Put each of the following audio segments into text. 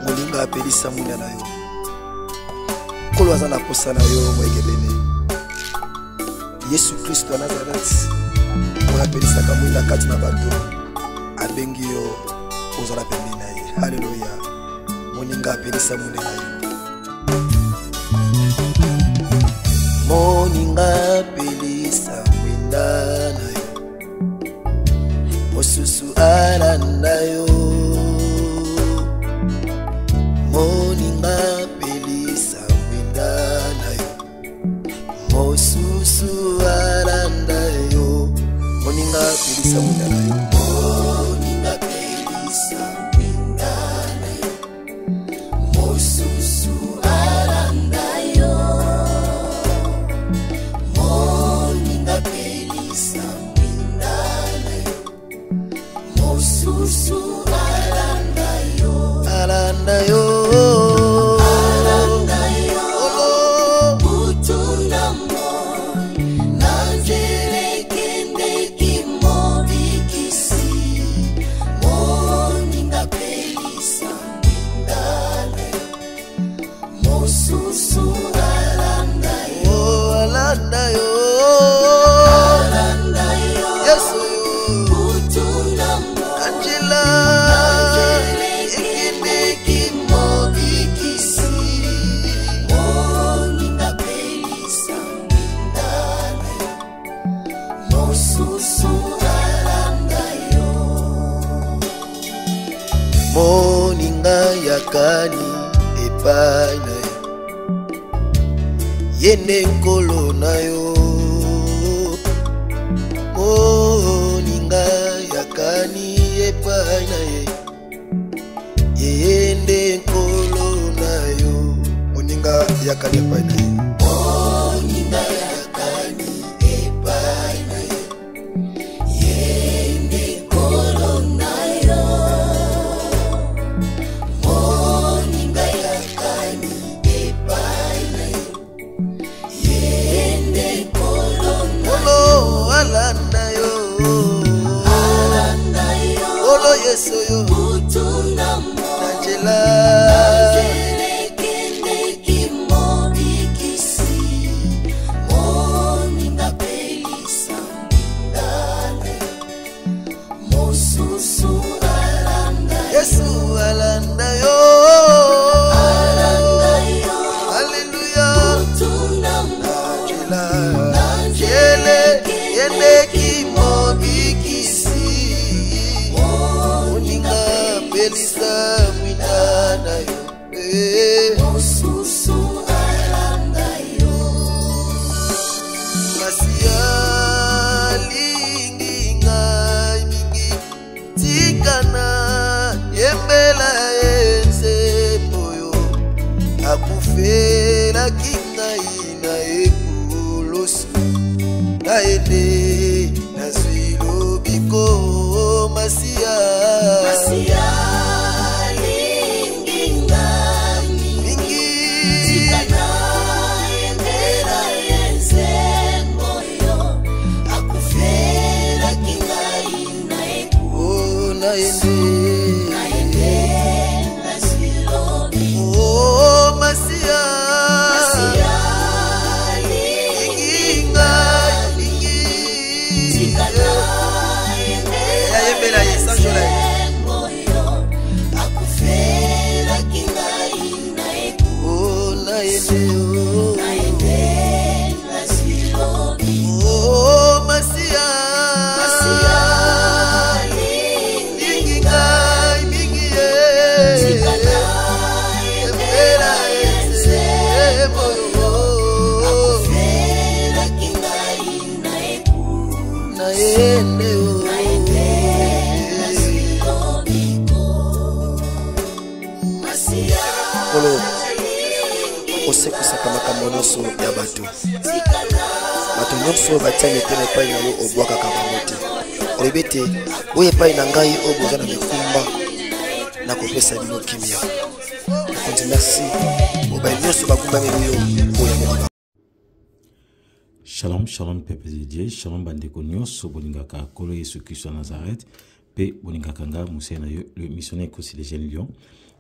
Molinga apelisa muna na yo. Kolo azana posa na yo mwegebene. Yesu Kristo wa Nazareth. Mwana apelisa kamwinda kati na bato. Abengi yo ozala pembeni na ye. Haleluya. Molinga apelisa muna na yo. Moninga apelisa mwinda na yo. Mosusu alanda yo. Moninga apelisa mwinda na yo. Mosusu alanda yo. Moninga apelisa mwinda na yo. Moninga apelisa mwinda na yo. Mosusu alanda yo. Moninga apelisa mwinda na yo. Mosusu alanda yo. Alanda yo. Moninga yakani epai na yo. Yende nkolo na yo. Moninga yakani epai na ye. Yende nkolo na yo. Moninga yakani epai na ye. Moninga yakani epai na ye. Yende nkolo na yo. Moninga yakani epai na ye. Yende nkolo na yo. Alanda yo. Alanda yo. Olo yeso yo. Utuna mo. Angela. Yesu alanda yo. Alanda yo. Hallelujah. Angela. Angele yende kimobikisi. Moninga pelisa mwinda na yo. Mosusu alanda yo. Masia lingi ngai mingi tikana. Yembela enze moyo. Akufela kingai na ekulosu. Na ende na zwilo biko masia. Masia lingi ngami mingi tikana. Yembela enze moyo. Akufela kingai na ekulosu. Na ende osekusaka makambo nyonso ya bato. Bato nyonso batiani te na epai na yo obwakaka bango te. Olobi ete oyo epai na ngai oyo boza na bikumba nakopesa bino kimia. Nakonzi merci obai nyonso bakumbameli yo oyo mokoba. Shalom, shalom, peuple de Dieu, shalom, bandeko nyonso, bolingaka kolo Yesu Christ à Nazareth, pe bolingaka nga musena yo, le missionnaire kosi les jeunes lions,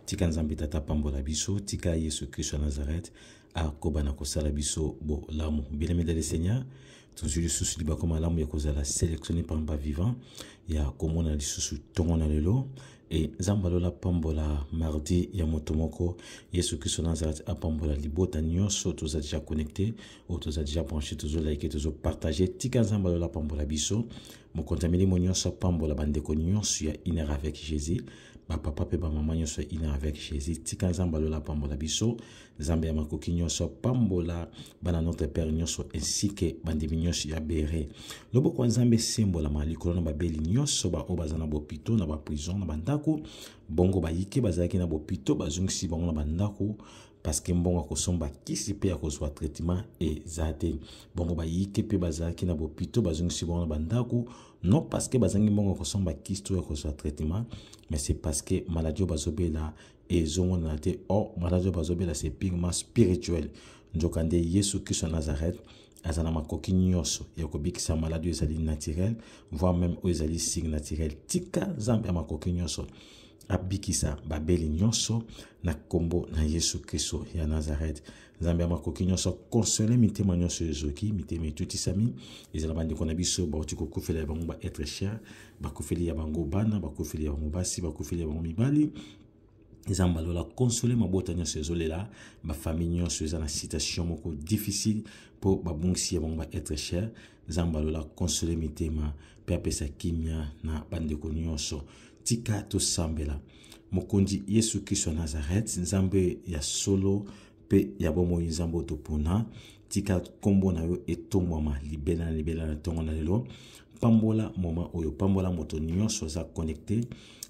tika nzambe tata pambola biso, tika Yesu Christ à Nazareth, a kobana kosala biso bo lamu. Bien-aimé dans le Seigneur, toujours le sous liba comme lamu ya kozala sélectionné par un vivant, ya komona li sous tongo na lelo. Et Zambalola Pambola mardi ya motomoko Yesu Christ Nazareth a Pambola libota nyonso toza déjà connecté ou toza déjà branché tozo like tozo partager tika Zambalola Pambola biso mo kontameli mo nyonso Pambola bandeko nyonso ya inner avec Jésus ba papa pe ba maman nyonso ya inner avec Jésus tika Zambalola Pambola biso Zambia makoki nyonso Pambola bana notre père nyonso ainsi que bandimi nyonso ya bere lobo kwa Nzambe sembola malikolo na babeli nyonso ba obazana bopito na ba prison na bandako bongo bayike bazalaki na bopito bazungisi bango na bandako parce que mbongo akosomba kisi pe akozwa traitement ezate bongo bayike pe bazalaki na bopito bazungisi bango na bandako non parce que bazangi mbongo akosomba kisi to akozwa traitement mais c'est parce que maladie bazobela ezongo na te or maladie bazobela c'est purement spirituel njokande Yesu Christ à Nazareth azana makoki nyonso ya kobikisa maladie ezali naturel voire même ezali signe naturel tika Nzambe makoki nyonso abikisa babeli nyonso na kombo na Yesu Kristo ya Nazareth Nzambe makoki nyonso consoler mitema nyonso ezoki mitema etutisami ezala bandeko na biso bauti kokufela ya bango ba être cher bakufeli ya bango bana bakufeli ya bango basi bakufeli ya bango mibali Zambalola consoler mabota nyonso ezolela ba famille nyonso eza na situation moko difficile pour babungsi ya bango ba être cher Zambalola consoler mitema pe apesa kimia na bandeko nyonso tika to sambela mokonzi Yesu Christ Nazareth Nzambe ya solo pe ya bomo nzambo topuna tika kombo na yo etomwama libela na tongo na lelo pambola moma oyo pambola moto nyonso za connecté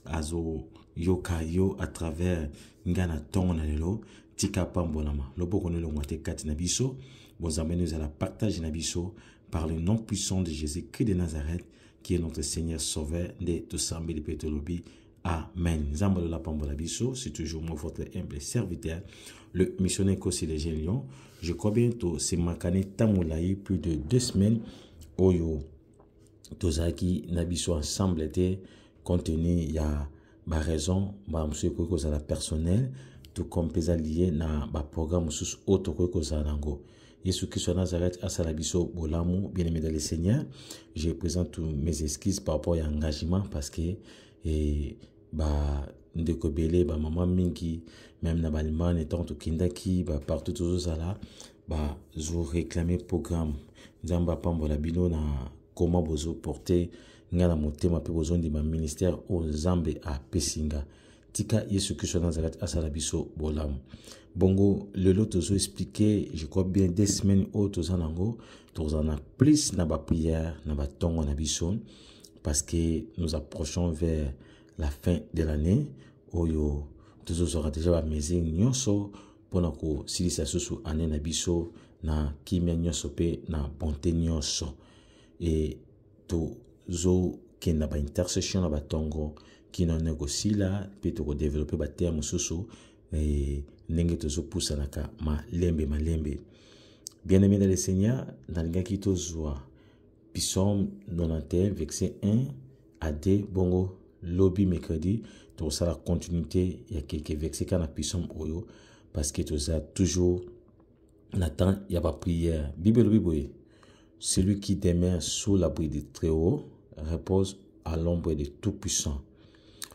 azo yoka yo à travers ngana tongo na lelo tika pambolama loboko ne longwate kati na biso bozambe nous à la partage na biso par le nom puissant de Jésus-Christ de Nazareth qui est notre Seigneur Sauveur de Tosambe de Petolobi. Amen. Zambalo la Pambola Biso, c'est toujours moi votre humble serviteur, le missionnaire Kossi les Gélions. Je crois bientôt, c'est Makane Tamoulaï, plus de 2 semaines, Oyo, Tozaki, Nabiso ensemble était contenu, il y a ma raison, ma monsieur Koko la personnel, tout comme pesa lié na ba programme sous autre Koko Zanango. Yesu Christ Nazareth à Salabiso Bolamu, bien-aimé dans le Seigneur. Je présente tous mes excuses par rapport à l'engagement parce que ndeko belé ba maman mingi même na balman étant tout kindaki ba partout tous là ba zo réclamer programme nzamba pambola bino na comment bozo porter ngana motema pe bozo ndi ba ministère au Nzambe a pesinga tika Yesu Christ Nazareth à Salabiso Bolamu. Bongo, le lot tozo expliqué, je crois bien 2 semaines au tozanango, tozana plus na ba prière, na ba tongo na biso, parce que nous approchons vers la fin de l'année, oyo tozo sera déjà ba mezi nyonso, pona ko silisa susu ane na biso, na kimia nyonso pe na bonté nyonso, et tozo kenda ba intercession na ba tongo, qui non négocie là, pe toko développer ba terme susu, et nenge tozo poussa naka malembe. Bien-aimé dans le Seigneur, dans le gaki tozwa Psaume 91 verset 1 à 2 bongo lobby mercredi toza la continuité il y a quelques versets kana Psaume oyo parce que toza toujours n'attend il y a pas prière Bible celui qui demeure sous l'abri du Très-Haut repose à l'ombre de Tout-Puissant.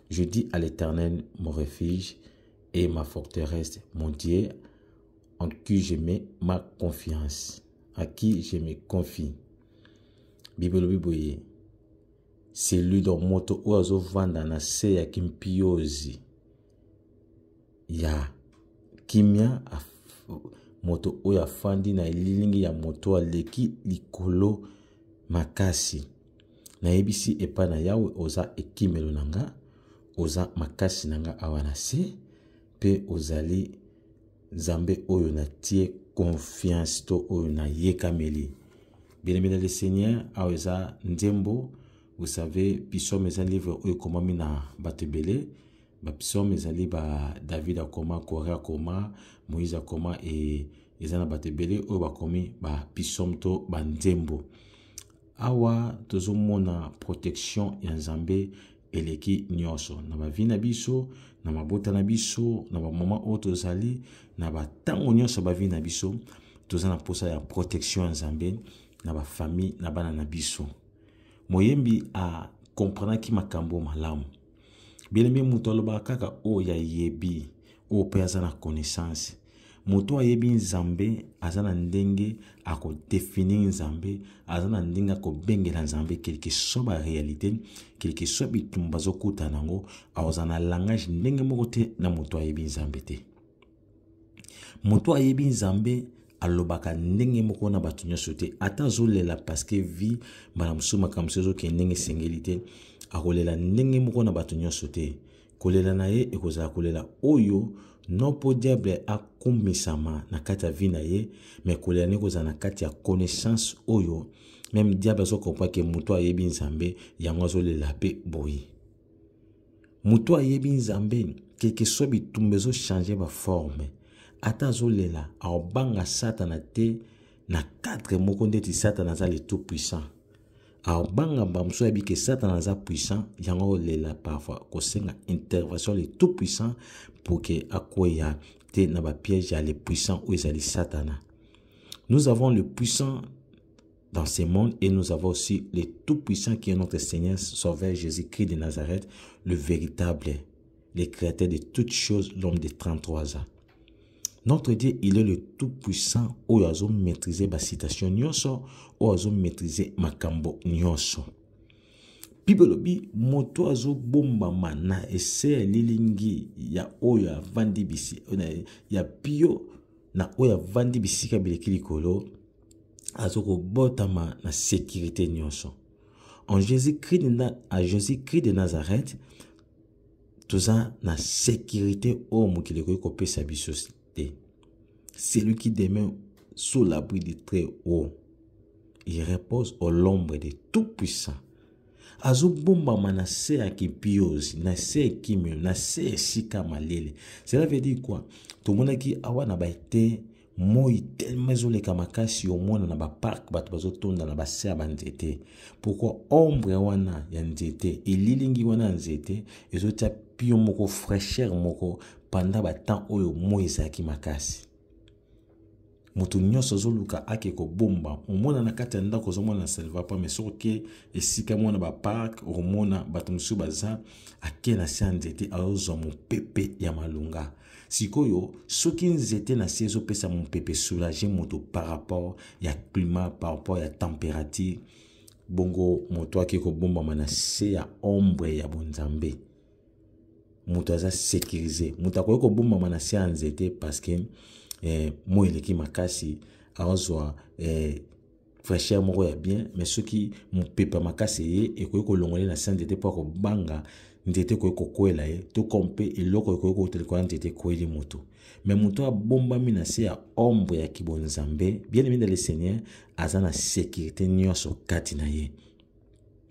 Je dis à l'Éternel mon refuge et ma forteresse, mon Dieu, en qui je mets ma confiance, à qui je me confie. Bible, c'est lui dont moto oazo vanda na se ya kimpiozi. Ya kimia moto oya fandi na lilingi ya moto aleki likolo makasi. Na ebisi epa na yawe oza ekimelo nanga, oza makasi nanga awana se, pe ozali Nzambe oyo na tie confiance to oyo na yekameli. Bien-aimé dans le Seigneur, aweza ndembo, vous savez, Psaume est un livre oyo komami na batebele, ba Psaume ezali ba David akoma, Koré akoma, Moïse akoma et ezana batebele oyo bakomi ba psaume to banzembo. Awa tozomona protection ya Nzambe eleki nyonso na bavi na biso, na mabota na biso, na ba moment oyo tozali, na batango nyonso bavi na biso, tozana posa ya protection ya Nzambe na ba famille na bana na biso. Moyembi a comprendre ki makambo malamu. Bilembe muto aloba kaka o ya yebi, o pe azana connaissance. Muto ayebi Nzambe azana ndenge ako définir Nzambe, azana ndenge ako bengela Nzambe quelque soit ba réalité, quelque soit bitumba zokuta nango, azana langage ndenge moko te na muto ayebi Nzambe te. Muto ayebi Nzambe alobaka ndenge moko na batu nyonso te, ata azolela parce que vie mbala mosusu makambo ezo ke ndenge esengeli te, akolela ndenge moko na batu nyonso te. Kolela na ye ekozala kolela oyo non po diable akumisama na kati ya vie na ye, mais kolela ne kozala na kati ya connaissance oyo même diable azo comprendre ke muto ayebi Nzambe yango azolela pe boyi. Muto ayebi Nzambe quelque soit bitumba ezo changer ba forme, ata azolela aobanga Satana te na cadre moko ndeti Satana aza le tout puissant. Aobanga bamso yabi ke Satana aza puissant, yango lela parfois kosenga intervention le tout puissant pour que akoya te na ba piège ya le puissant ou ezali Satana. Nous avons le puissant dans ce monde et nous avons aussi le tout puissant qui est notre Seigneur Sauveur Jésus-Christ de Nazareth, le véritable, le créateur de toutes choses, l'homme de 33 ans. Notre Dieu, il est le tout-puissant, où il a maîtrisé la citation nyonso, où il a maîtrisé makambo nyonso. Bibolobi, moto azo bomba mana, ese lilingi, ya oya vandi bisi, ya pio, na oya vandi bisi kabile kilikolo, azo ko botama na sécurité nyonso. En Jésus-Christ de Nazareth, tout ça na sécurité au mukileko kopé sa bisosi. Celui qui demeure sous l'abri du très haut, il repose au l'ombre de tout puissant. Azo bomba manase a kipiosi, nase kimio, nase sika malele. Cela veut dire quoi? Tout le monde qui awa na baite moi tellement zole kamakasi au monde na ba parc bat bazo tonda na ba se banzete. Pourquoi ombre wana ya nzete, ililingi wana nzete, ezo tia pio moko fraîcheur moko pendant ba temps oyo moïse aki makasi. Mutu nyonso zoluka ake ko bomba omona na kati ya ndako zomona selva pa mais soki esika mona ba park omona bato musu baza ake na se nzete azo mo pepe ya malunga. Sikoyo soki nzete na se zo pesa mon pepe soulager moto par rapport ya climat, par rapport ya température, bongo moto ake ko bomba mana se ya ombre ya bonzambe. Moto aza sécurisé. Moto akoki ko bomba mana se ya nzete parce que moi eleki makasi azwa fraîcheur moko ya bien, mais ceux qui mon pepa makasi ye ekoki kolongola na se nzete po ko banga nzete ko kokwela ye to kompe eloko ko ko telekwa nzete ko eli moto. Mais moto a bomba mina se ya ombre ya kibonzambe, bien aimé dans le Seigneur, azana sécurité nyonso kati na ye.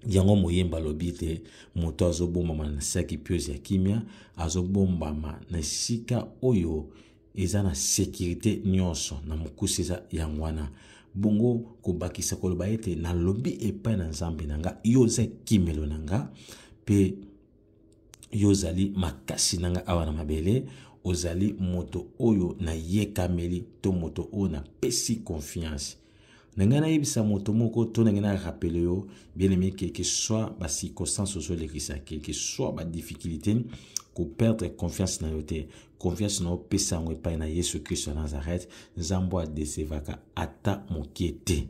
Yango moyemba lobi te moto azobomba na saki piozi ya kimia, azobomba na sika oyo ezana sécurité nyonso na mukusisa yangwana. Bongo kobakisa koloba ete na lobi epai na Nzambe nanga yoza kimelo nanga pe yozali makasi nanga awa na mabele, ozali moto oyo na yekameli to moto oyo na pesi confiance. Nanga na yebisa moto moko to nanga na rappele yo bien aimé quel que soit ba circonstance sur l'église, quel que soit ba difficulté, ko perdre confiance na yote, confiance na pesa ngo epai na Yesu Christ de Nazareth, Nzambo a desevaka ata mokiete.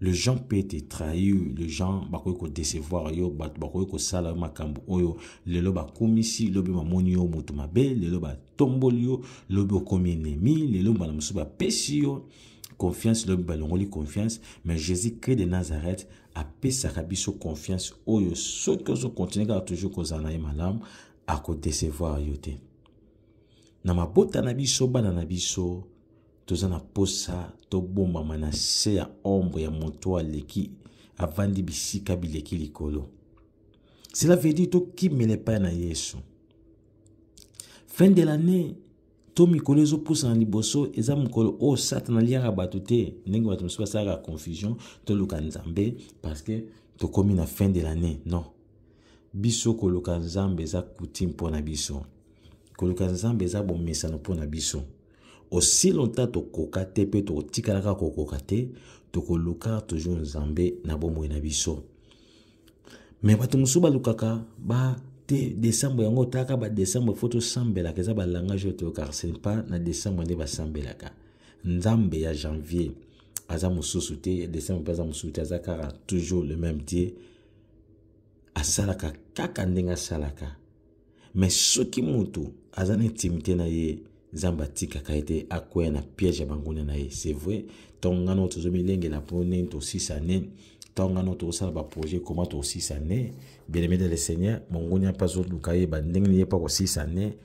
Le gens peut être trahi, le gens bakoy ko décevoir yo, bakoy ko sala makambo oyo, lelo ba komisi, lobi mamoni yo moto mabe, lelo ba tomboli yo, lobi okomi ennemi, lelo ba musu ba pesi yo. Confiance, lobi ba longoli confiance, mais Jésus-Christ de Nazareth a pesaka biso confiance oyo, ceux qui ont continué à toujours kozana ye malam a ko décevoir yo te. Na mabota na biso bana na biso tozana posa to bomba manase ya ombre ya moto aleki avandi bisika bileki likolo. Cela veut dire to ki mele pa na Yesu. Fin de l'année, to mikolo ezopusa na liboso eza mokolo oyo Satan aliaka bato te ndenge bato mosusu basalaka confusion toluka Nzambe parce que tokomi na fin de l'année. Non, biso koluka Nzambe eza coutume mpona biso, koluka Nzambe eza bomesano mpona biso. Aussi longtemps tokoka te pe tokotikalaka kokoka te, tokoluka toujours Nzambe na bomoi na biso. Mais bato mosusu balukaka ba te décembre yango taka ba décembre faut tosambelaka eza ba langage oyo toyoka, ce n'est pas na décembre nde basambelaka. Nzambe ya janvier aza mosusu te, décembre mpe aza mosusu te, aza kaka toujours le même Dieu, asalaka kaka ndenge asalaka. Mais soki mutu aza na intimité na ye, Nzambe atikaka ete akwea na piège ya banguna na ye. C'est vrai, tongano tozomilengela mpone to 6 années, tongano tosala ba projet comment to 6 années. Bien-aimé dans le Seigneur, mongoni pas zo lukaye ba ndenge ni pas ko 6 années,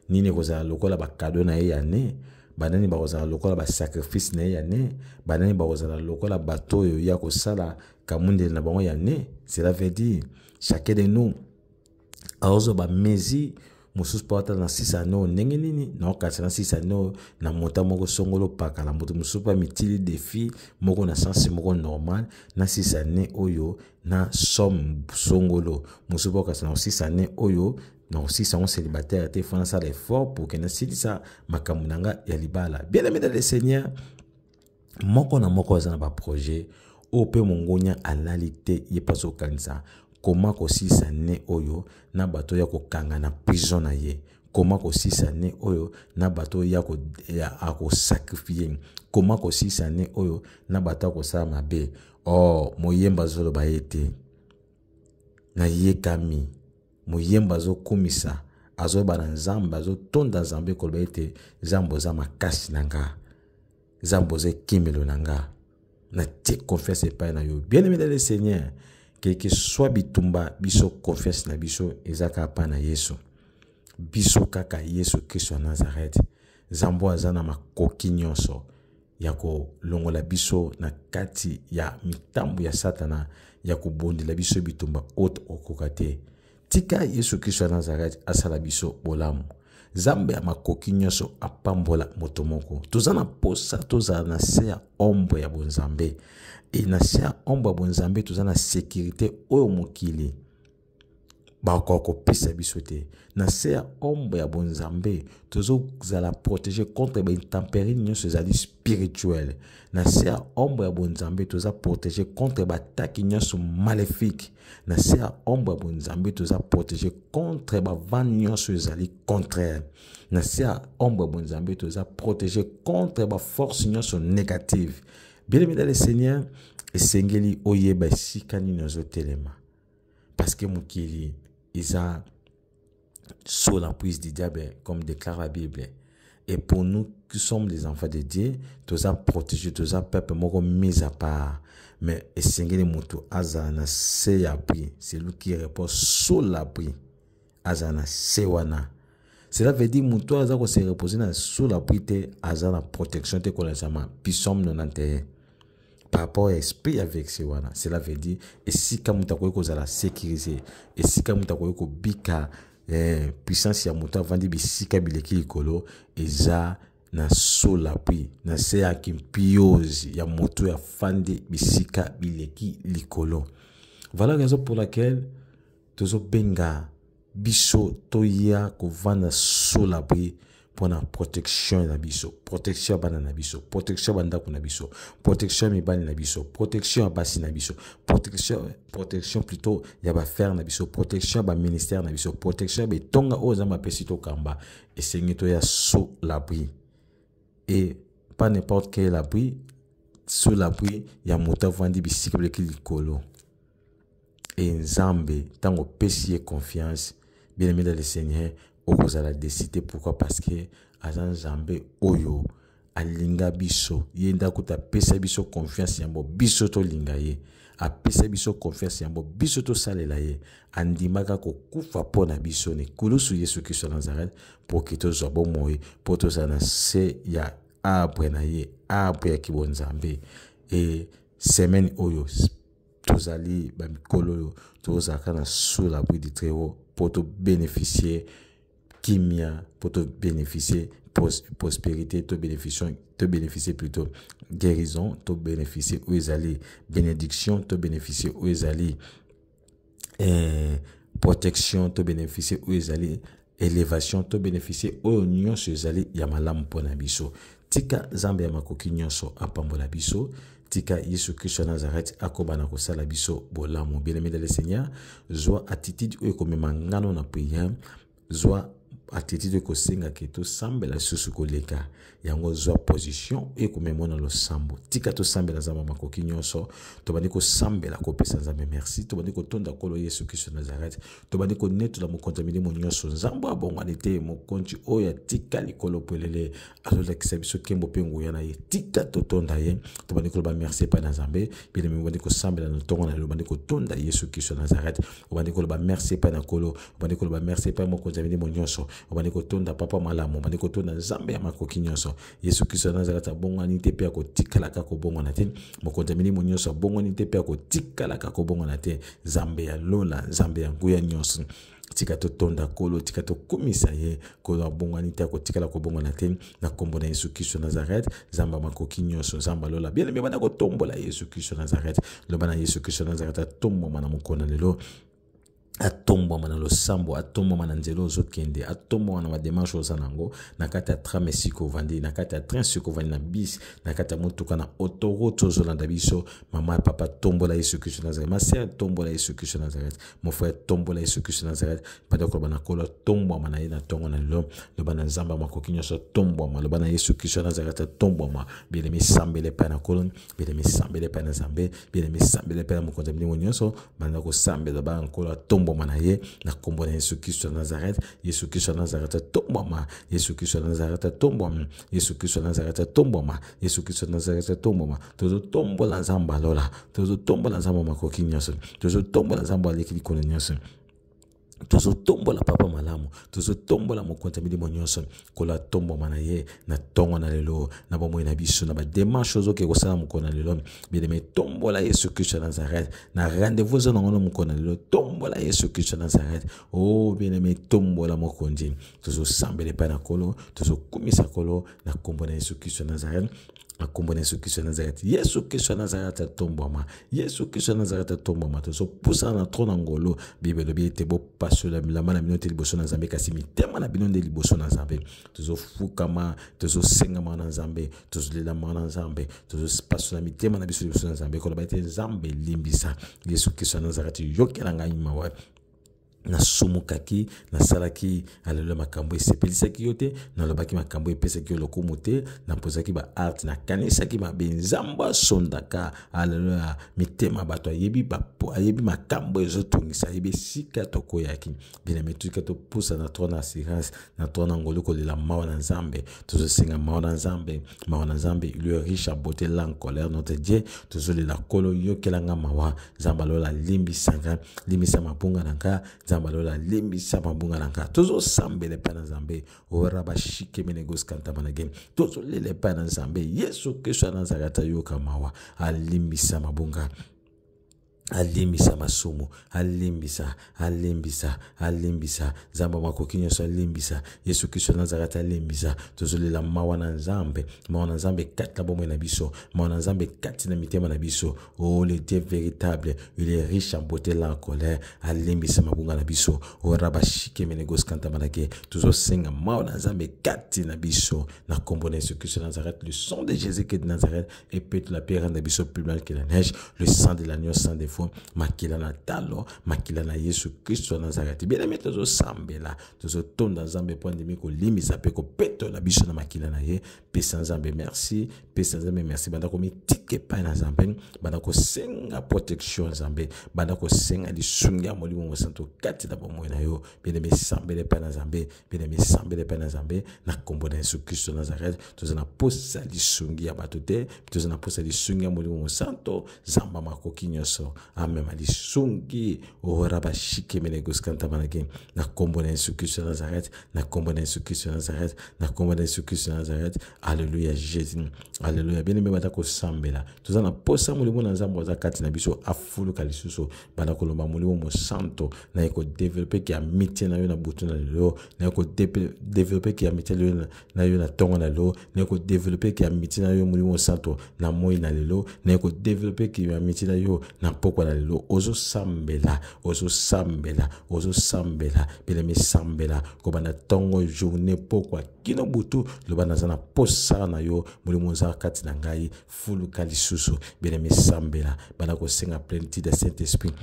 ni ne kozala lokola ba cadeau na ye année, banani ba kozala lokola ba sacrifice na ye année, banani ba kozala lokola bato yo ya kosala kamunde na bango ya année. Cela veut dire chacun de nous aozo ba mezi mususu pa na 6 années ndenge nini na okatisa na 6 années na mota moko songolo paka na moto mususu pa mitili défi moko na sens moko normal na 6 années oyo na somme songolo mususu pa okatisa na 6 années oyo na 6 ans célibataire te fona ça l'effort pour que na silisa makambo nanga ya libala. Bien aimé dans le Seigneur, moko na moko za na ba projet o pe mongonya analite ye paso kanisa. Comment ko 6 années oyo na bato ya kokanga na prison na ye, comment ko 6 années oyo na bato ya ko sacrifier, comment ko 6 années oyo na bato ko sa mabe. Oh moyemba zolo ba ete na yekami moyemba zo kumisa azo ba Nzambe azo tonda Nzambe ko ba ete Nzambo za makasi nanga, Nzambo za kimelo nanga na te confiance pa na yo. Bien aimé dans le Seigneur, quel que soit bitumba biso confiance na biso ezaka pa na Yesu, biso kaka Yesu Kristo na Nazareth. Nzambo azana makoki nyonso ya ko longola biso na kati ya mitambo ya Satana ya kubondela biso bitumba oto okokate. Tika Yesu Kristo na Nazareth asala biso bolamu. Nzambe ya makoki nyonso apambola moto moko. Tozana posa tozana na se ya ombo ya bonzambe. Et na se ya ombo ya bonzambe tozana sécurité oyo mokili bako kopesa biso te. Na se ya ombo ya bonzambe tozo zala protéger contre ba intempéries nyonso ezali spirituel. Na se ya ombo ya bonzambe toza protéger contre ba attaque nyonso maléfique. Na se ya ombo ya bonzambe toza protéger contre ba vent nyonso ezali contraire. Na se ya ombo ya bonzambe toza protéger contre ba force nyonso négative. Bien-aimé dans le Seigneur, esengeli oyeba sika nini ozotelema. Parce que mokili isa sous la prise du diable, comme déclare la Bible. Et pour nous qui sommes les enfants de Dieu, tous à protéger, tous à peuple moko mis à part. Mais esengeli mutu azana se yapri, c'est lui qui répond sous l'abri. Azana sewana. Cela veut dire mutu azako se reposer na sous l'abri te azana protection te kolazama. Psalm 91. Par rapport à l'esprit avec sewana. Cela veut dire et si comme ta ko la sécuriser, et si comme ta ko bika puissance ya mutu avandi bisika bileki likolo eza na sola puis na se ya kimpiozi ya mutu ya fandi bisika bileki likolo. Voilà la raison pour laquelle tozo benga biso toya kovanda sola puis pour la protection na biso, protection bana na biso, protection banda kuna biso, protection mibali na biso, protection basi na biso, protection plutôt ya ba faire na biso, protection ba ministère na biso, protection be tonga ozamba pesito kamba et sengito ya sous l'abri. Et pas n'importe quel abri, sous l'abri ya muta vandi bisika bleki likolo. Et Nzambe tango pesier confiance, bien aimé dans le Seigneur, okozala décider. Pourquoi? Parce que azan Nzambe oyo alinga biso yenda kuta pesa biso confiance yambo biso to linga ye a pesa biso confiance yambo biso to salela ye andimaka ko kufa pona biso ne kulusu Yesu Kristo Nazareth pour que tozo bomoi pour tozana se ya arbre na ye arbre ya kibonzambe. Et semaine oyo tozali ba mikolo tozaka na sous l'abri du Très-Haut pour to bénéficier kimia pour te bénéficier prospérité, te bénéficier plutôt guérison, te bénéficier où ils allaient bénédiction, te bénéficier où ils allaient protection, te bénéficier où ils allaient élévation, te bénéficier où union ils allaient yamalam pona biso tika zambe ya makoki nyonso apambola biso tika Yesu Christ Nazareth akobana kosala biso bolamu. Bien-aimé dans le Seigneur, zwa attitude oyo komema ngano na prière, zwa attitude ko senga ke to sambela susu koleka yango zwa position e komema na lo sambo tika to sambela zamba makoki nyonso to bandi ko sambela ko pesa nzambe merci to bandi ko tonda kolo Yesu Christ Nazareth to bandi ko netu la mo contaminer mo nyonso nzambo abongwanite mo konti oya tika likolo pelele azola kisabiso kembo pengo yana ye tika to tonda ye to bandi ko ba merci pa nzambe bien me bandi ko sambela na tongo na lo bandi ko tonda Yesu Christ Nazareth bandi ko ba merci pa na kolo bandi ko ba merci pa mo contaminer mo nyonso obani kotonda papa malamu obani kotonda nzambe ya makoki nyonso Yesu Kristo Nazareth abongwani te pe akotikala kako bongwana te mokontamini mo nyonso abongwani te pe akotikala kako bongwana te nzambe ya lola nzambe ya nguya nyonso tika to tonda kolo tika to komisa ye kolo abongwani te akotikala ko bongwana te na kombo na Yesu Kristo Nazareth nzamba makoki nyonso nzamba lola bien me bana kotombola Yesu Kristo Nazareth lobana Yesu Kristo Nazareth atombo mana mokona lelo atombo mana lo sambo atombo mana nzelo zo kende atombo mana wa demarche ozanango nakata trame siko vandi nakata train siko vandi na bis nakata motuka na autoroute ozolanda biso mama papa tombo la Yesu Christ Nazareth ma sœur tombo la Yesu Christ Nazareth mon frère tombo la Yesu Christ Nazareth pada ko bana kolo tombo mana ina tongo na lo bana nzamba makoki nyonso tombo mana bana Yesu Christ Nazareth tombo ma bien mi sambele pa na kolon bien mi sambele pa na zambe bien mi sambele pa na mokonzi mo nyonso bana ko sambele ba nkolo tombo mana ye na kombo na Yesu Christ Nazareth Yesu Christ Nazareth tombo ma Yesu Christ Nazareth tombo ma Yesu Christ Nazareth tombo ma Yesu Christ Nazareth tombo ma tozo tombo la zamba lola tozo tombo la zamba makoki nyonso tozo tombo la zamba lekili kono nyonso tozo tombo la papa malamu tozo tombo la mokontamili mo nyonso kola tombo mana ye na tongo na lelo na bomo na biso na ba démarche ozoke ko sala mokona lelo bien me tombo la Yesu Christ Nazareth na rendez-vous zo ngono mokona lelo tombo la Yesu Christ Nazareth oh bien me tombo la mokonzi tozo sambele pa na kolo tozo kumisa kolo na kombo na Yesu Christ Nazareth akombo na Yesu Christ Nazareth Yesu Christ Nazareth tombo ma Yesu Christ Nazareth tombo ma tozo pusa na trona ngolo bibelo bi te bo paso la mana minote liboso na Nzambe kasi mitema na bino nde liboso na Nzambe tozo fukama tozo senga mana Nzambe tozo lela mana Nzambe tozo paso la mitema na biso liboso na Nzambe ko ba ite Nzambe limbisa Yesu Christ Nazareth yokela ngai mawa na sumukaki na salaki alelo makambo esepelisaki yote na lobaki makambo epesaki lokumu te na pozaki ba art na kanisaki ba benzamba sondaka alelo mitema bato ayebi makambo ezotungisa yebi sika tokoyaki bien metuka to pusa na trona assurance na trona ngolo kolela mawa na Nzambe tozo singa mawa na Nzambe il est riche en beauté en colère notre Dieu tozo lela kolo yokelanga mawa Nzamba lola limbisanga limbisa mabunga nanga Zambalola limbisa mabunga nanga tozo sambele pa na Nzambe ora ba shike menegos kanta manage tozo lele pa na Nzambe Yesu Kristo Nazareth yoka mawa alimbisa mabunga alimbisa masumu alimbisa Nzamba makoki nyonso alimbisa Yesu Kristo Nazareth alimbisa tozolela mawa na Nzambe kati na bomoi na biso mawa na Nzambe kati na mitema na biso oh le Dieu véritable il est riche en beauté là en colère alimbisa mabunga na biso ora bashike menegos kanta manake tozosenga mawa na Nzambe kati na biso na kombo na Yesu Kristo Nazareth le sang de Jésus qui est de Nazareth et peut la pierre de biso plus blanc que la neige le sang de l'agneau sans défaut makila na talo makila na Yesu Kristo Nazareth bien aimé tozo sambela tozo tonda Nzambe point de miko limisa pe ko peto la biso na makila na ye pesa Nzambe merci banda ko mitike pa na Nzambe banda ko senga protection Nzambe banda ko senga lisungia molimo mo santo kati na bomo na yo bien aimé sambele pa na Nzambe na kombo na Yesu Kristo Nazareth tozo na posa lisungia batote tozo na posa lisungia molimo mo santo Nzamba makoki nyonso amema lisungi oraba shike menegos kanta manage na kombo na Yesu Kristo Nazareth na kombo na Yesu Kristo Nazareth na kombo na Yesu Kristo Nazareth. Alléluia Jésus, alléluia. Bien aimé bata ko sambela tozana posa mulimo na nzambo za kati na biso afulu kalisuso bana kolomba mulimo mo santo na eko développer ki amitié na yo na butu na lelo na eko développer ki amitié na yo na tongo na lelo na eko développer ki amitié na yo mulimo santo na moi na lelo na eko développer ki amitié na yo na poko na lelo ozo sambela belemi sambela ko bana tongo journée poko kino butu lo bana zana posa na yo mulimo za kati na ngai fulu kalisusu belemi sambela bana ko senga plénitude de Saint-Esprit.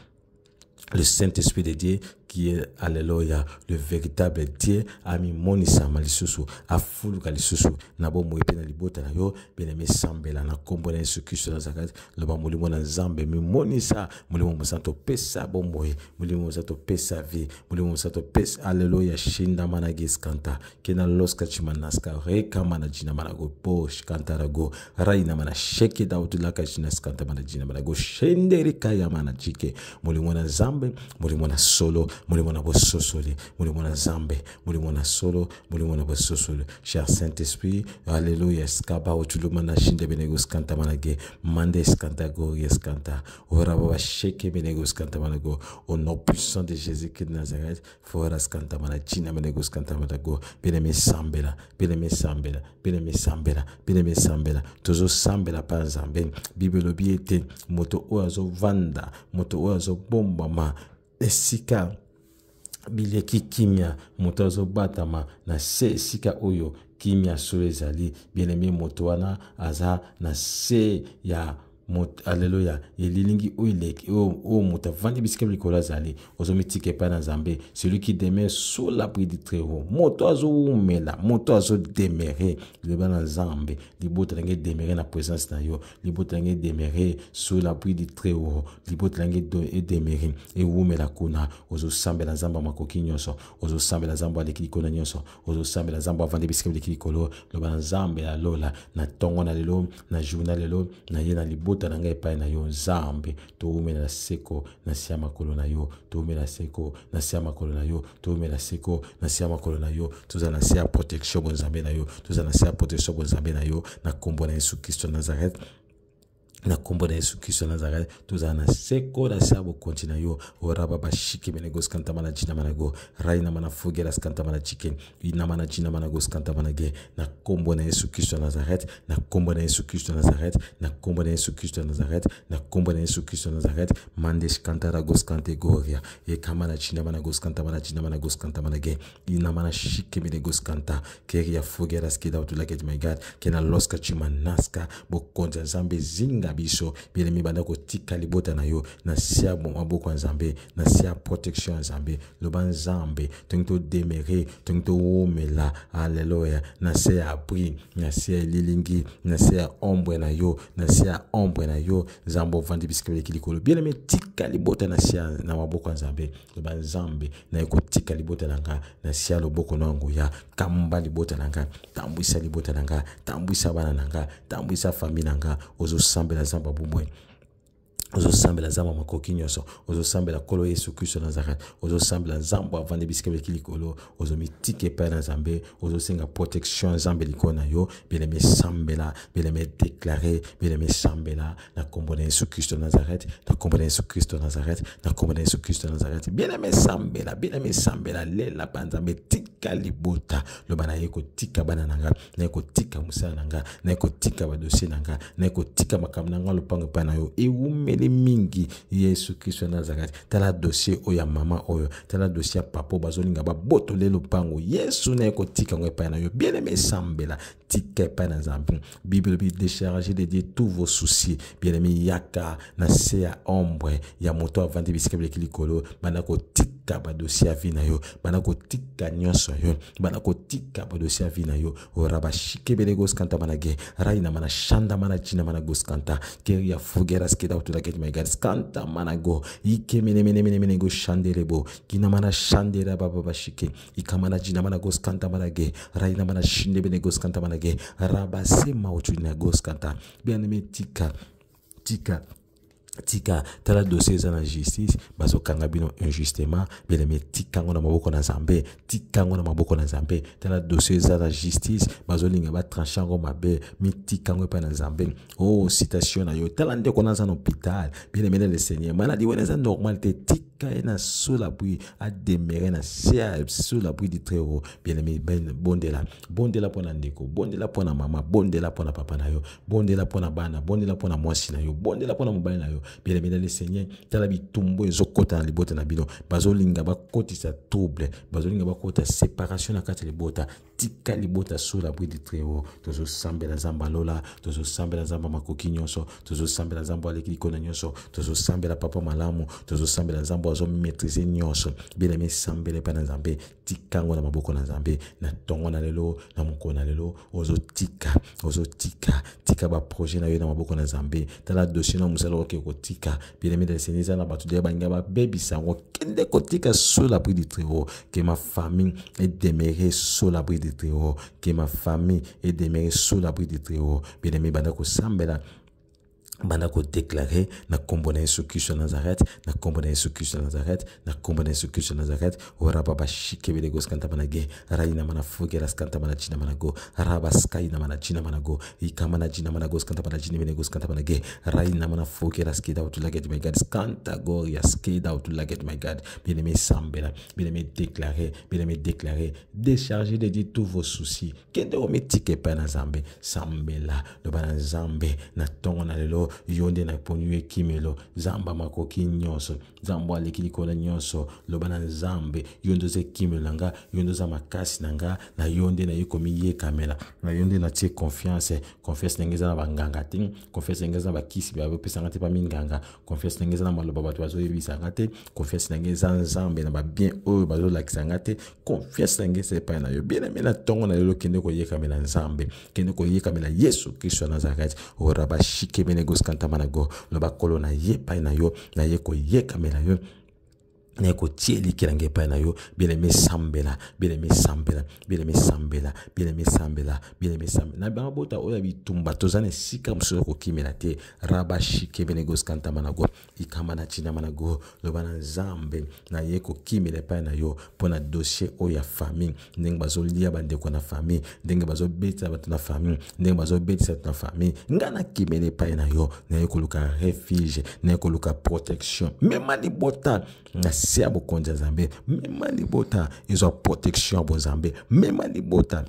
Le Saint-Esprit de Dieu qui est, alléluia, le véritable Dieu, ami monisa malisusu, afulu kalisusu, nabo moepe na libota na yo, bien-aimé sambela, na kombo na Yesu Kristo Nazareth, loba mulimo na nzambe, mi monisa, mulimo mosanto pesa bomboye, mulimo mosanto pesa vie, mulimo mosanto pesa, alléluia, shinda managis kanta, kena loska chimanaska, reka manajina manago, posh kantarago, raina mana sheke da utulaka chinas kanta manajina manago, shenderi kaya manajike, mulimo na nzambe, mulimo na solo, mulimo na bososoli, mulimo na nzambe, mulimo na solo, mulimo na bososoli. Cher Saint-Esprit, alléluia, skaba utuluma na shinde benegos kanta manage, mande skanta go yeskanta, ora baba sheke benegos kanta manago, au nom puissant de Jésus-Christ de Nazareth, fora skanta manajina benegos kanta manago, bien-aimé sambela, bien-aimé sambela, bien-aimé sambela, bien-aimé sambela, tozo sambela pa nzambe, Bible biete, moto oazo vanda, moto oazo bomba ma, esika bileki kimia moto azobatama na se esika oyo kimia solo ezali bien-aimé moto wana aza na se ya alléluia elilingi oileki o moto avandi bisika likolo azali ozomitike pa na nzambe celui qui demeure sous l'abri du Très-Haut moto azowumela moto azodemere liba na nzambe libota lange demere na présence na yo libota lange demere sous l'abri du Très-Haut libota lange demere ewumela kuna ozosambela nzambe makoki nyonso ozosambela nzambe aleki likolo nyonso ozosambela nzambe avandi bisika likolo loba na nzambe alola na tongo na lelo na journal lelo na ye na libota na ngai epai na yo nzambe toumela seko na sia makolo na yo toumela seko na sia makolo na yo toumela seko na sia makolo na yo tozala na sia protection bo nzambe na yo tozala na sia protection bo nzambe na yo na kombo na Yesu Kristo Nazareth na kombo na Yesu Kristo Nazareth tozala na seko na sabo kontina yo oraba bashike menegos kanta mana jina manago raina mana fogera skanta mana chicken ina mana jina manago skanta manage na kombo na Yesu Kristo Nazareth na kombo na Yesu Kristo Nazareth na kombo na Yesu Kristo Nazareth na kombo na Yesu Kristo Nazareth mandesh kantara goskante goria e kamana jina manago skanta mana jina manago skanta manage ina mana shike menegos kanta keria fogera skida utulake my God kena loska chimanaska bokonza zambe zinga biso bien-aimé banda ko tika libota na yo na sia maboko nzambe na sia protection nzambe loba nzambe tongto demere tongto womela alléluia na sia abri na sia lilingi na sia ombre na yo na sia ombre na yo nzambo vandi bisikele kilikolo bien-aimé tika libota na sia na maboko nzambe loba nzambe na ko tika libota nanga na sia loboko nangu ya kamba libota nanga tambwisa libota nanga tambwisa bana nanga tambwisa famille nanga ozosambela zamba bumwe ozosambela nzambe makoki nyonso ozosambela kolo Yesu Kristo Nazareth ozosambela nzambe avandi bisika likolo ozomitike pa na nzambe ozosenga protection nzambe likolo na yo bien-aimé sambela bien-aimé déclarer bien-aimé sambela na kombo na Yesu Kristo Nazareth na kombo na Yesu Kristo Nazareth na kombo na Yesu Kristo Nazareth bien-aimé sambela lela banzambe tika libota loba na yeko tika bana nanga na yeko tika musala nanga na yeko tika badossier nanga na yeko tika makambo nanga lopango pa na yo ewumeli mingi Yesu Kristo Nazareth tala dossier oya mama oyo tala dossier papa bazolinga baboto lelo pango Yesu na yeko tika ngo pa na yo bien-aimé sambela tika pa na nzambe Bible bi décharger de Dieu tous vos soucis bien-aimé yaka na sea ombre ya moto avandi bisika likolo bana ko tika ba dossier vina yo bana ko tika nyonso yo bana ko tika ba dossier vina yo oraba shike belegos kanta manage raina mana shanda mana china mana gos kanta keria fugera skeda utula get my God kanta manago ike mene go shanderebo kina mana shandera baba bashike ikamana jina mana gos kanta manage raina mana shinde belegos kanta manage raba sema utuna gos kanta bien-aimé tika tika tala dossier za na justice bazo kanga bino injustement bien aimé tika ngo na maboko na Nzambe tika ngo na maboko na Nzambe tala dossier za na justice bazo linga ba trancher ngo mabe mi tika ngo pa na Nzambe oh citation na yo tala ndeko na za na hôpital bien aimé le Seigneur maladie wena za normalité tika na sous la pluie a demeurer na sous la pluie du très haut bien aimé ben bondela pona ndeko bondela pona mama bondela pona papa na yo bondela pona bana bondela pona mwasi na yo bondela pona mobali na yo bien aimé le Seigneur tala bitumbo ezokota na libota na bino bazolinga bakotisa trouble bazolinga bakota séparation na kati libota tika libota sous la pluie du très haut tozo sambela Nzamba lola tozo sambela Nzamba makoki nyonso tozo sambela Nzamba aleki likona nyonso tozo sambela papa malamu tozo sambela Nzamba azo maîtriser nyonso bien aimé sambele pa na Nzambe tika ngo na maboko na Nzambe na tongo na lelo na moko na lelo ozo tika ba projet na yo na maboko na Nzambe tala dossier na musala oke ko tika bien aimé le Seigneur na batu de banga ba baby sango kende ko tika sous l'abri du très haut que ma famille est demeurée sous l'abri du très haut que ma famille est demeurée sous l'abri du très haut bien aimé banda ko sambela banda ko déclarer na kombo na Yesu Kristo Nazareth na kombo na Yesu Kristo Nazareth na kombo na Yesu Kristo Nazareth ora baba shikebele goskanta manage raina mana fogera skanta mana china manago raba sky na mana china manago ikama na china manago skanta mana china bene goskanta manage raina mana fogera skida to like my God skanta go ya skida to like my God bien aimé sambela bien aimé déclarer décharger de dire tous vos soucis kende o metike pa na Nzambe sambela lo bana Nzambe na tongo na lelo yonde na ponue kimelo Nzamba makoki nyonso Nzamba aleki likolo nyonso loba na Nzambe yondo ze kimelo nanga yondo za makasi nanga na yonde na yikomi ye kamela na yonde na tie confiance nengeza na banganga ting confiance nengeza na bakisi ba pesanga te pa minganga confiance nengeza na maloba batu bazo yebisa ngate confiance nengeza Nzambe na ba bien oyo bazo lakisa ngate confiance nengeza pa na yo bien aimé na tongo na lelo kende ko ye kamela Nzambe kende ko ye kamela Yesu Kristo Nazareth ora ba shike bene goskanta manago loba kolo na ye pa na yo na ye ko ye kamela yo neko tieli kirange pa na yo bien aimé sambela na ba bota oya bitumba tozane sika msoro ko kimela te raba shike bene goskanta manago ikama na china manago loba na Nzambe na ye ko kimela pa na yo pona dossier oya famille ndenge bazo lia bandeko na famille ndenge bazo beta batu na famille ndenge bazo beta na famille ngana kimela pa na yo na ye ko luka refuge na ye ko luka protection même libota na sia bokonza Nzambe même libota izo protection bo Nzambe même libota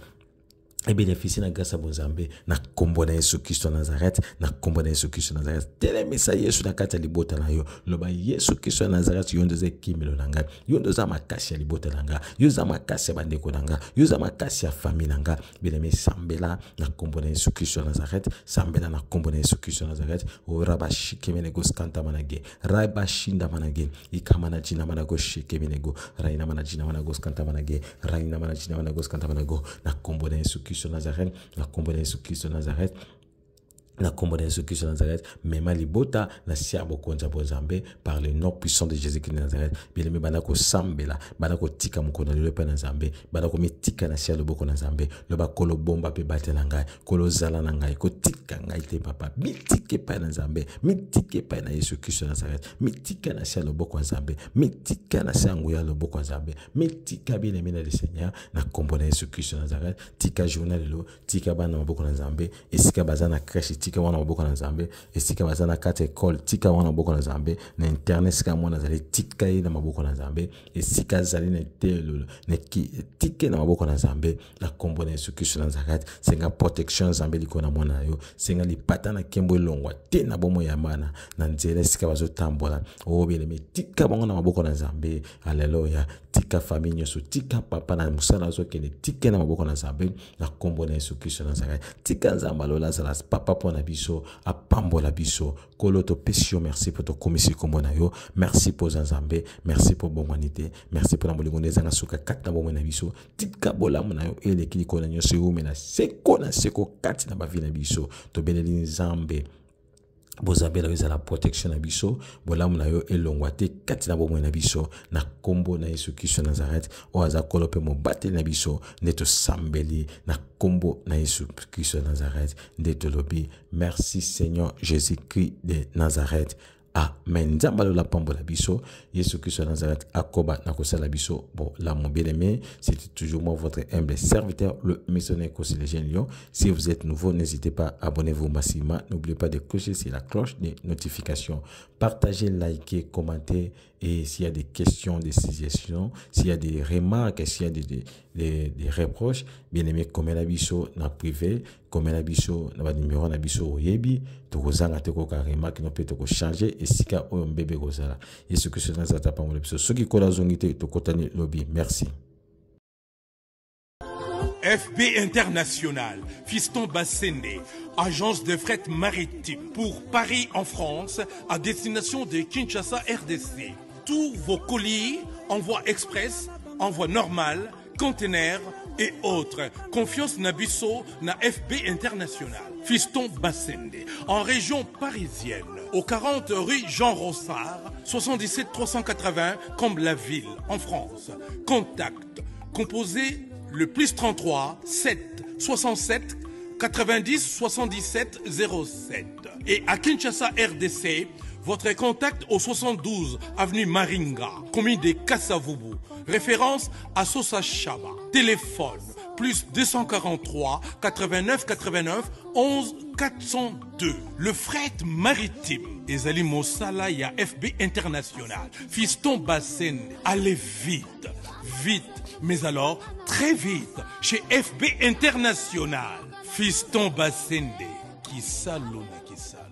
et bénéficier na grâce à Nzambe na kombo na Yesu Kristo Nazareth na kombo na Yesu Kristo Nazareth tele mesa Yesu na kata libota na yo loba Yesu Kristo Nazareth yondo ze kimelo nanga yondo za makasi ya libota nanga yoza makasi ya bandeko nanga yoza makasi ya famille nanga bien sambela na kombo na Yesu Kristo Nazareth sambela na kombo na Yesu Kristo Nazareth ora ba shikemene goskanta manage raba shinda manage ikamana jina manago shikemenego raina mana jina manago skanta manage raina mana jina manago skanta manago na kombo na Yesu Kristo Nazareth na kombo na Yesu Kristo Nazareth na kombo na Yesu Kristo Nazareth mema libota na siabo konza Nzambe par le nom puissant de Jésus-Christ de Nazareth bien aimé bana ko sambela bana ko tika mukona lelo pa na Nzambe bana ko mitika na sialo boko na Nzambe loba kolo bomba pe batela ngai kolo zala na ngai ko tika ngai te papa mitike pa na Nzambe mitike pa na Yesu Kristo Nazareth mitika na sialo boko na Nzambe mitika na sangu ya loboko na Nzambe mitika bien aimé na le Seigneur na kombo na Yesu Kristo Nazareth tika journal lelo tika bana maboko na Nzambe esika bazana crèche tika wana maboko na Nzambe esika bazana kate école tika wana maboko na Nzambe na internet sika mwana zali tika na maboko na Nzambe esika zali na telo ne tika na maboko na Nzambe na kombo na Yesu Kristo Nazareth senga protection Nzambe liko na mwana yo senga lipata na kembo elongwa te na bomo ya mana na nzela sika bazo tambola o bien tika bango na maboko na Nzambe haleluya tika famille nyoso tika papa na musala zo kene tika na maboko na Nzambe na kombo na Yesu Kristo Nazareth tika Nzamba lola zala papa pona biso apambola biso koloto pesio merci pour ton commission comme na yo merci pour Nzambe merci pour bonité merci pour la molingoneza na suka kata bomo na biso tika bola na yo ele kiliko na nyoso yo mena seko kati na bavina biso to beneli Nzambe bozabela weza la protection na biso bolamu na yo elongwa te kati na bomwe na biso na kombo na Yesu Kristo Nazareth o aza kolope mo bateli na biso neto sambeli na kombo na Yesu Kristo Nazareth ndeto lobi merci Seigneur Jésus-Christ de Nazareth Amen. Nzambalo la pambola biso, Yesu Christ de Nazareth, akoba na kosala biso. Bon, là, mon bien-aimé, c'était toujours moi, votre humble serviteur, le missionnaire Consilégien Lyon. Si vous êtes nouveau, n'hésitez pas, abonnez-vous massivement. N'oubliez pas de clocher sur la cloche des notifications. Partagez, likez, commentez. Et s'il y a des questions, des suggestions, s'il y a des remarques, s'il y a des reproches, bien-aimé, comme la biso, na privé, comme la biso, na numéro na biso, yebi, tokozanga teko ka remarque, no peut teko changer, et sika oyo mbebe kozala. Et ce que ce n'est pas pour le biso. Ce qui kola zongite, to kotani lobby. Merci. FB International, Fiston Bassende, agence de fret maritime pour Paris en France, à destination de Kinshasa RDC. Tous vos colis, envoi express, envoi normal, conteneurs et autres. Confiance Nabiso na FB International, Fiston Bassende, en région parisienne, au 40 rue Jean Rossard, 77 380 Comble-la-Ville, en France. Contact, composé le plus 33 7 67 90 77 07. Et à Kinshasa RDC, votre contact au 72 avenue Maringa, commune de Kassavubu, référence à Sosa Chaba. Téléphone plus 243 89 89 11 402. Le fret maritime. Ezali Mosala ya FB International. Fiston Bassende. Allez vite, vite, mais alors très vite chez FB International. Fiston Bassende. Qui salona, qui salona.